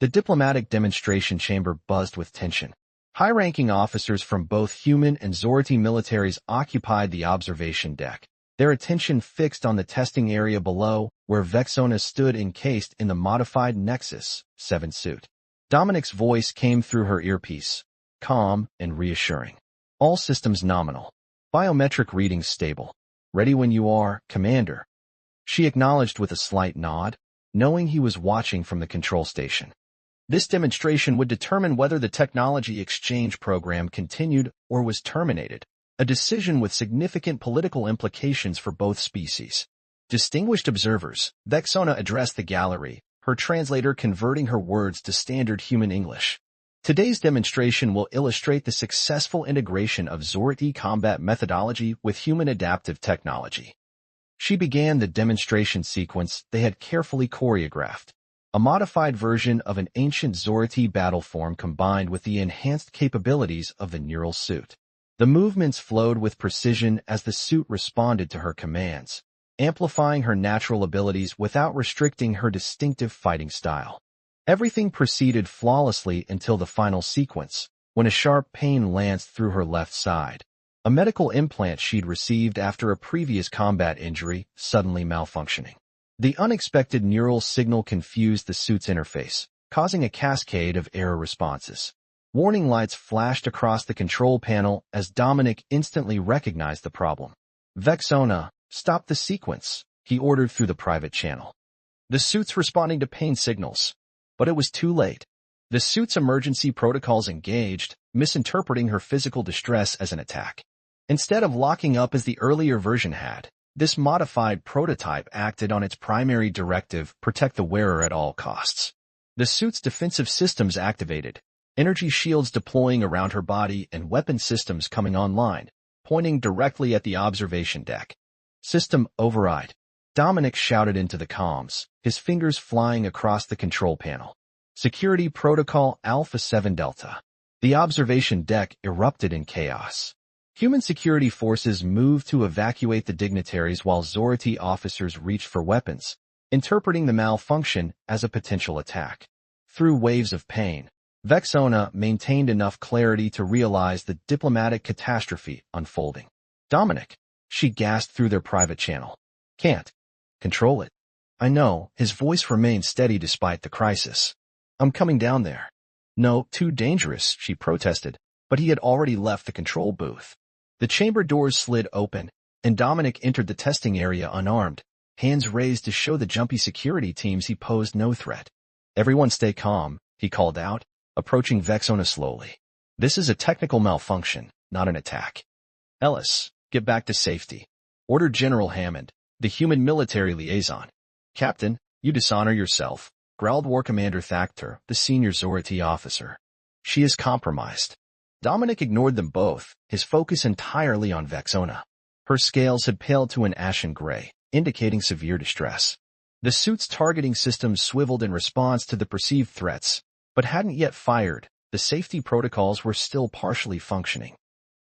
The diplomatic demonstration chamber buzzed with tension. High-ranking officers from both human and Zorti militaries occupied the observation deck, their attention fixed on the testing area below, where Vexona stood encased in the modified Nexus 7 suit. Dominic's voice came through her earpiece, calm and reassuring. All systems nominal. Biometric readings stable. Ready when you are, Commander. She acknowledged with a slight nod, knowing he was watching from the control station. This demonstration would determine whether the technology exchange program continued or was terminated, a decision with significant political implications for both species. Distinguished observers, Vexona addressed the gallery, her translator converting her words to standard human English. Today's demonstration will illustrate the successful integration of Zorti combat methodology with human adaptive technology. She began the demonstration sequence they had carefully choreographed, a modified version of an ancient Zorti battle form combined with the enhanced capabilities of the neural suit. The movements flowed with precision as the suit responded to her commands, amplifying her natural abilities without restricting her distinctive fighting style. Everything proceeded flawlessly until the final sequence, when a sharp pain lanced through her left side. A medical implant she'd received after a previous combat injury suddenly malfunctioning. The unexpected neural signal confused the suit's interface, causing a cascade of error responses. Warning lights flashed across the control panel as Dominic instantly recognized the problem. Vexona, stop the sequence, he ordered through the private channel. The suit's responding to pain signals. But it was too late. The suit's emergency protocols engaged, misinterpreting her physical distress as an attack. Instead of locking up as the earlier version had, this modified prototype acted on its primary directive: protect the wearer at all costs. The suit's defensive systems activated, energy shields deploying around her body and weapon systems coming online, pointing directly at the observation deck. System override. Dominic shouted into the comms, his fingers flying across the control panel. Security Protocol Alpha 7 Delta. The observation deck erupted in chaos. Human security forces moved to evacuate the dignitaries while Zorti officers reached for weapons, interpreting the malfunction as a potential attack. Through waves of pain, Vexona maintained enough clarity to realize the diplomatic catastrophe unfolding. Dominic, she gasped through their private channel. Can't control it. I know, his voice remained steady despite the crisis. I'm coming down there. No, too dangerous, she protested, but he had already left the control booth. The chamber doors slid open, and Dominic entered the testing area unarmed, hands raised to show the jumpy security teams he posed no threat. Everyone stay calm, he called out, approaching Vexona slowly. This is a technical malfunction, not an attack. Ellis, get back to safety, ordered General Hammond, the human military liaison. Captain, you dishonor yourself, growled War Commander Thactor, the senior Zorti officer. She is compromised. Dominic ignored them both, his focus entirely on Vexona. Her scales had paled to an ashen gray, indicating severe distress. The suit's targeting system swiveled in response to the perceived threats, but hadn't yet fired. The safety protocols were still partially functioning.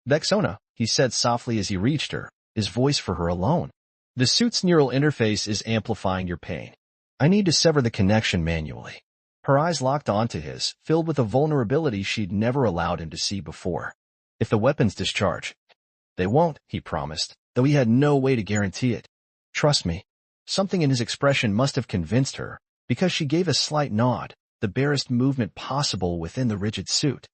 Vexona, he said softly as he reached her, his voice for her alone. The suit's neural interface is amplifying your pain. I need to sever the connection manually. Her eyes locked onto his, filled with a vulnerability she'd never allowed him to see before. If the weapons discharge. They won't, he promised, though he had no way to guarantee it. Trust me. Something in his expression must have convinced her, because she gave a slight nod, the barest movement possible within the rigid suit.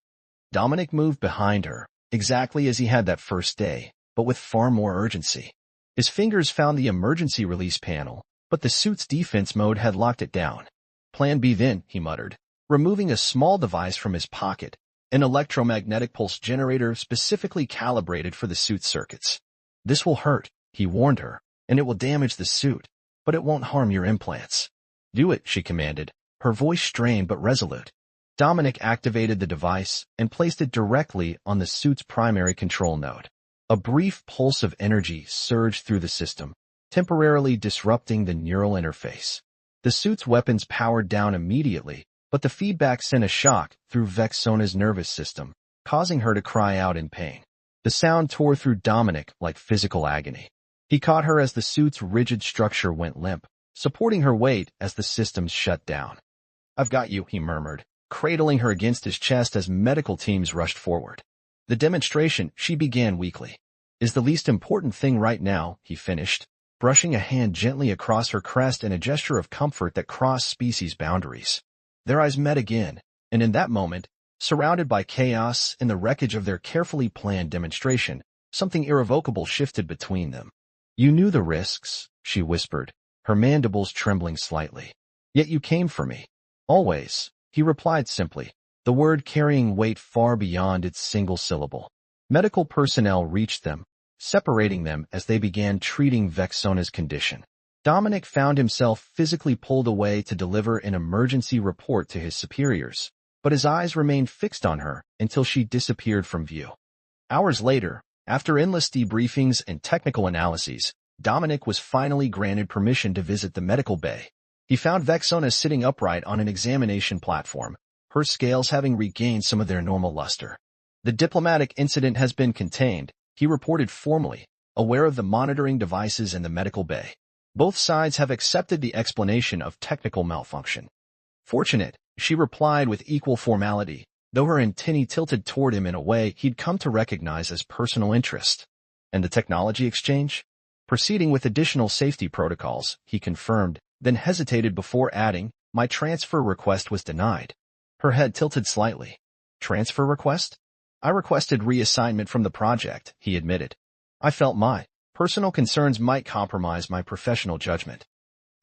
Dominic moved behind her, exactly as he had that first day, but with far more urgency. His fingers found the emergency release panel, but the suit's defense mode had locked it down. Plan B then, he muttered, removing a small device from his pocket, an electromagnetic pulse generator specifically calibrated for the suit's circuits. This will hurt, he warned her, and it will damage the suit, but it won't harm your implants. Do it, she commanded, her voice strained but resolute. Dominic activated the device and placed it directly on the suit's primary control node. A brief pulse of energy surged through the system, temporarily disrupting the neural interface. The suit's weapons powered down immediately, but the feedback sent a shock through Vexona's nervous system, causing her to cry out in pain. The sound tore through Dominic like physical agony. He caught her as the suit's rigid structure went limp, supporting her weight as the systems shut down. I've got you, he murmured, cradling her against his chest as medical teams rushed forward. The demonstration, she began weakly, is the least important thing right now, he finished, brushing a hand gently across her crest in a gesture of comfort that crossed species boundaries. Their eyes met again, and in that moment, surrounded by chaos and the wreckage of their carefully planned demonstration, something irrevocable shifted between them. You knew the risks, she whispered, her mandibles trembling slightly. Yet you came for me. Always, he replied simply, the word carrying weight far beyond its single syllable. Medical personnel reached them, separating them as they began treating Vexona's condition. Dominic found himself physically pulled away to deliver an emergency report to his superiors, but his eyes remained fixed on her until she disappeared from view. Hours later, after endless debriefings and technical analyses, Dominic was finally granted permission to visit the medical bay. He found Vexona sitting upright on an examination platform, her scales having regained some of their normal luster. The diplomatic incident has been contained, he reported formally, aware of the monitoring devices in the medical bay. Both sides have accepted the explanation of technical malfunction. Fortunate, she replied with equal formality, though her antennae tilted toward him in a way he'd come to recognize as personal interest. And the technology exchange? Proceeding with additional safety protocols, he confirmed, then hesitated before adding, my transfer request was denied. Her head tilted slightly. Transfer request? I requested reassignment from the project, he admitted. I felt my personal concerns might compromise my professional judgment.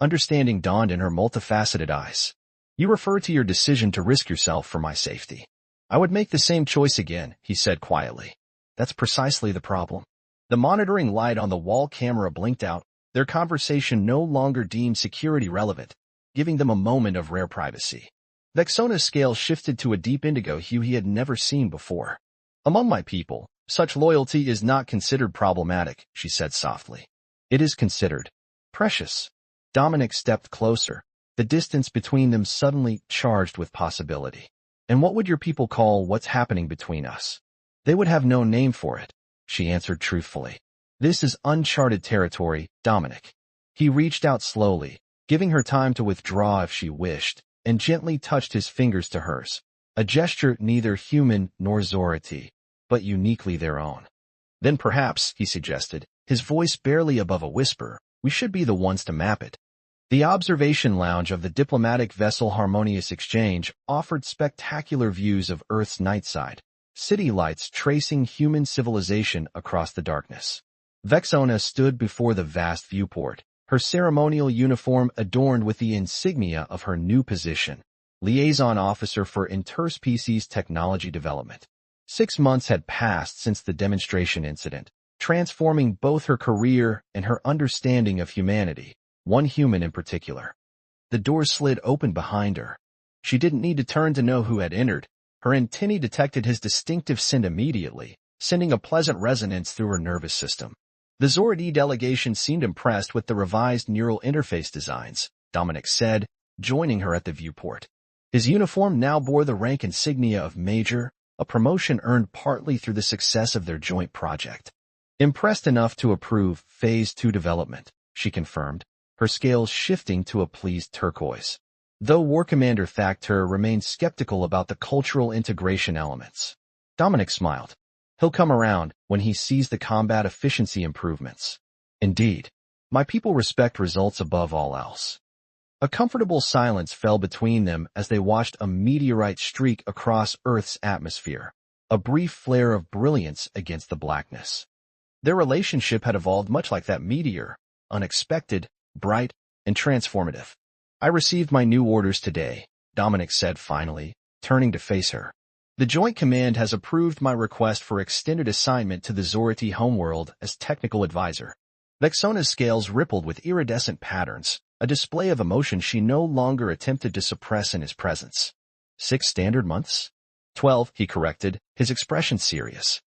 Understanding dawned in her multifaceted eyes. You refer to your decision to risk yourself for my safety. I would make the same choice again, he said quietly. That's precisely the problem. The monitoring light on the wall camera blinked out, their conversation no longer deemed security relevant, giving them a moment of rare privacy. Vexona's scale shifted to a deep indigo hue he had never seen before. Among my people, such loyalty is not considered problematic, she said softly. It is considered precious. Dominic stepped closer, the distance between them suddenly charged with possibility. And what would your people call what's happening between us? They would have no name for it, she answered truthfully. This is uncharted territory, Dominic. He reached out slowly, giving her time to withdraw if she wished, and gently touched his fingers to hers, a gesture neither human nor Zorati, but uniquely their own. Then perhaps, he suggested, his voice barely above a whisper, we should be the ones to map it. The observation lounge of the diplomatic vessel Harmonious Exchange offered spectacular views of Earth's night side, city lights tracing human civilization across the darkness. Vexona stood before the vast viewport, her ceremonial uniform adorned with the insignia of her new position, Liaison Officer for Interspecies Technology Development. 6 months had passed since the demonstration incident, transforming both her career and her understanding of humanity, one human in particular. The door slid open behind her. She didn't need to turn to know who had entered. Her antennae detected his distinctive scent immediately, sending a pleasant resonance through her nervous system. The Zoradi delegation seemed impressed with the revised neural interface designs, Dominic said, joining her at the viewport. His uniform now bore the rank insignia of Major, a promotion earned partly through the success of their joint project. Impressed enough to approve Phase 2 development, she confirmed, her scales shifting to a pleased turquoise. Though War Commander Thactor remained skeptical about the cultural integration elements. Dominic smiled. He'll come around when he sees the combat efficiency improvements. Indeed, my people respect results above all else. A comfortable silence fell between them as they watched a meteorite streak across Earth's atmosphere, a brief flare of brilliance against the blackness. Their relationship had evolved much like that meteor, unexpected, bright, and transformative. I received my new orders today, Dominic said finally, turning to face her. The Joint Command has approved my request for extended assignment to the Zorati homeworld as technical advisor. Vexona's scales rippled with iridescent patterns, a display of emotion she no longer attempted to suppress in his presence. 6 standard months? 12, he corrected, his expression serious.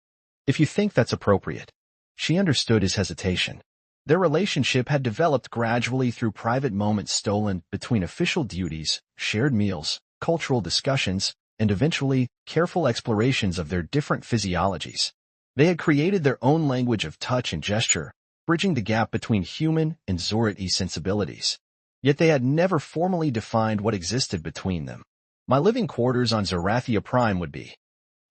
If you think that's appropriate. She understood his hesitation. Their relationship had developed gradually through private moments stolen between official duties, shared meals, cultural discussions, and eventually, careful explorations of their different physiologies. They had created their own language of touch and gesture, bridging the gap between human and Zorati sensibilities. Yet they had never formally defined what existed between them. My living quarters on Zerathia Prime would be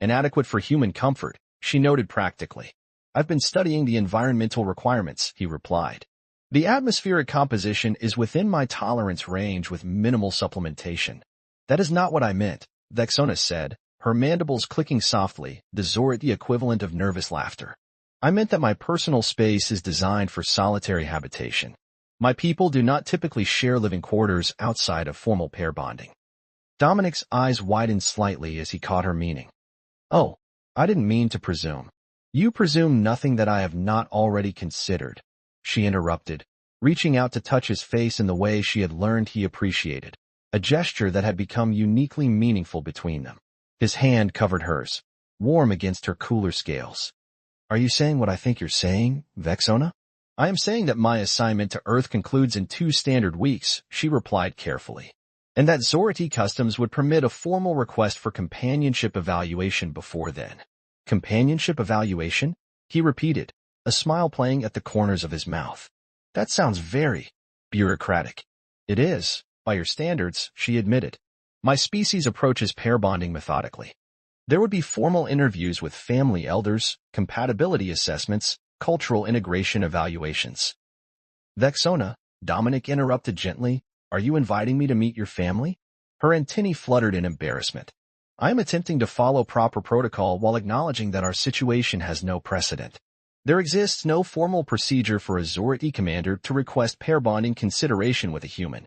inadequate for human comfort, she noted practically. I've been studying the environmental requirements, he replied. The atmospheric composition is within my tolerance range with minimal supplementation. That is not what I meant, Vexona said, her mandibles clicking softly, the Zorati equivalent of nervous laughter. I meant that my personal space is designed for solitary habitation. My people do not typically share living quarters outside of formal pair bonding. Dominic's eyes widened slightly as he caught her meaning. Oh, I didn't mean to presume. You presume nothing that I have not already considered, she interrupted, reaching out to touch his face in the way she had learned he appreciated, a gesture that had become uniquely meaningful between them. His hand covered hers, warm against her cooler scales. Are you saying what I think you're saying, Vexona? I am saying that my assignment to Earth concludes in 2 standard weeks, she replied carefully, and that Zorati customs would permit a formal request for companionship evaluation before then. Companionship evaluation? He repeated, a smile playing at the corners of his mouth. That sounds very bureaucratic. It is, by your standards, she admitted. My species approaches pair bonding methodically. There would be formal interviews with family elders, compatibility assessments, cultural integration evaluations. Vexona, Dominic interrupted gently, are you inviting me to meet your family? Her antennae fluttered in embarrassment. I am attempting to follow proper protocol while acknowledging that our situation has no precedent. There exists no formal procedure for a Zorati commander to request pair bonding consideration with a human.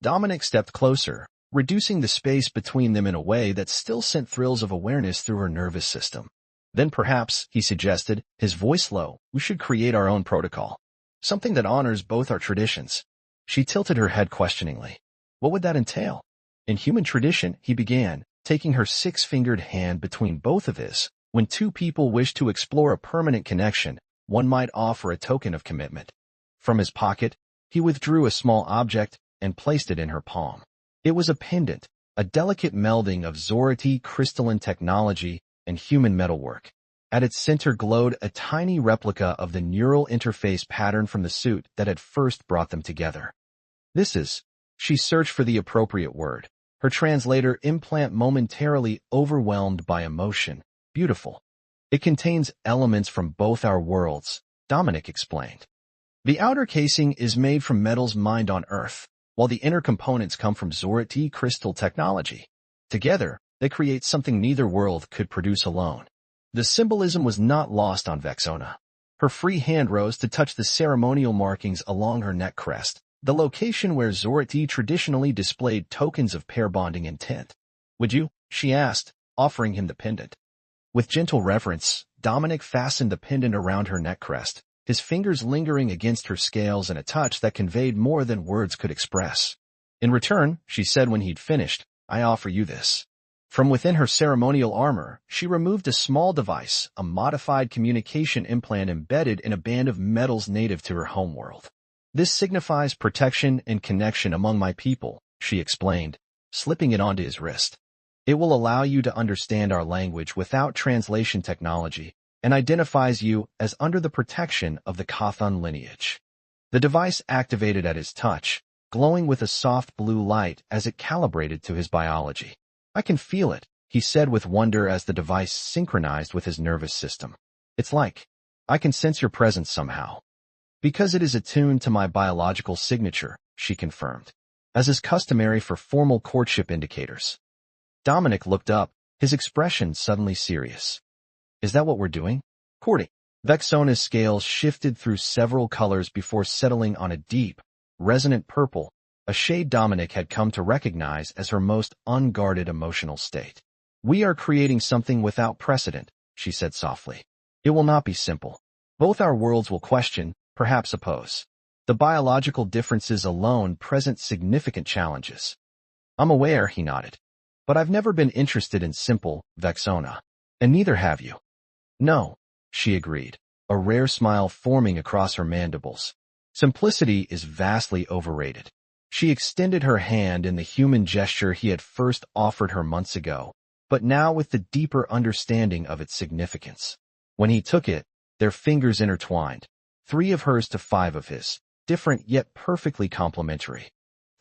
Dominic stepped closer, reducing the space between them in a way that still sent thrills of awareness through her nervous system. Then perhaps, he suggested, his voice low, we should create our own protocol. Something that honors both our traditions. She tilted her head questioningly. What would that entail? In human tradition, he began, taking her 6-fingered hand between both of his. When 2 people wish to explore a permanent connection, one might offer a token of commitment. From his pocket, he withdrew a small object and placed it in her palm. It was a pendant, a delicate melding of Zorati crystalline technology and human metalwork. At its center glowed a tiny replica of the neural interface pattern from the suit that had first brought them together. This is, she searched for the appropriate word, her translator implant momentarily overwhelmed by emotion, beautiful. It contains elements from both our worlds, Dominic explained. The outer casing is made from metals mined on Earth, while the inner components come from Zorati crystal technology. Together, they create something neither world could produce alone. The symbolism was not lost on Vexona. Her free hand rose to touch the ceremonial markings along her neck crest, the location where Zorati traditionally displayed tokens of pair bonding intent. Would you? She asked, offering him the pendant. With gentle reverence, Dominic fastened the pendant around her neck crest, his fingers lingering against her scales in a touch that conveyed more than words could express. In return, she said when he'd finished, I offer you this. From within her ceremonial armor, she removed a small device, a modified communication implant embedded in a band of metals native to her homeworld. This signifies protection and connection among my people, she explained, slipping it onto his wrist. It will allow you to understand our language without translation technology and identifies you as under the protection of the Kathon lineage. The device activated at his touch, glowing with a soft blue light as it calibrated to his biology. I can feel it, he said with wonder as the device synchronized with his nervous system. It's like, I can sense your presence somehow. Because it is attuned to my biological signature, she confirmed, as is customary for formal courtship indicators. Dominic looked up, his expression suddenly serious. Is that what we're doing? Courting. Vexona's scales shifted through several colors before settling on a deep, resonant purple, a shade Dominic had come to recognize as her most unguarded emotional state. We are creating something without precedent, she said softly. It will not be simple. Both our worlds will question, perhaps oppose. The biological differences alone present significant challenges. I'm aware, he nodded. But I've never been interested in simple, Vexona. And neither have you. No, she agreed, a rare smile forming across her mandibles. Simplicity is vastly overrated. She extended her hand in the human gesture he had first offered her months ago, but now with the deeper understanding of its significance. When he took it, their fingers intertwined, 3 of hers to 5 of his, different yet perfectly complementary.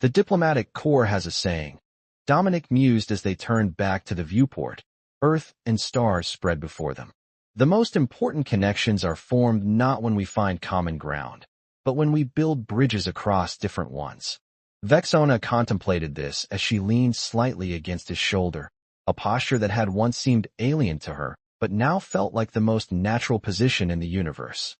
The diplomatic corps has a saying. Dominic mused as they turned back to the viewport. Earth and stars spread before them. The most important connections are formed not when we find common ground, but when we build bridges across different ones. Vexona contemplated this as she leaned slightly against his shoulder, a posture that had once seemed alien to her, but now felt like the most natural position in the universe.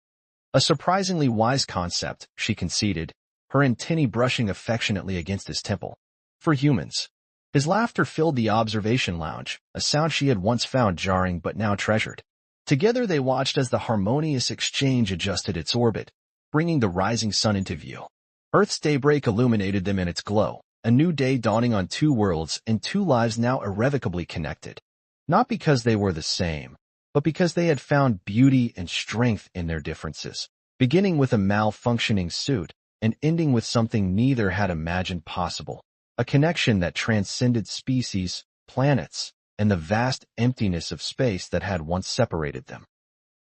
A surprisingly wise concept, she conceded, her antennae brushing affectionately against his temple. For humans. His laughter filled the observation lounge, a sound she had once found jarring but now treasured. Together they watched as the harmonious exchange adjusted its orbit, bringing the rising sun into view. Earth's daybreak illuminated them in its glow, a new day dawning on two worlds and two lives now irrevocably connected. Not because they were the same, but because they had found beauty and strength in their differences, beginning with a malfunctioning suit and ending with something neither had imagined possible, a connection that transcended species, planets, and the vast emptiness of space that had once separated them.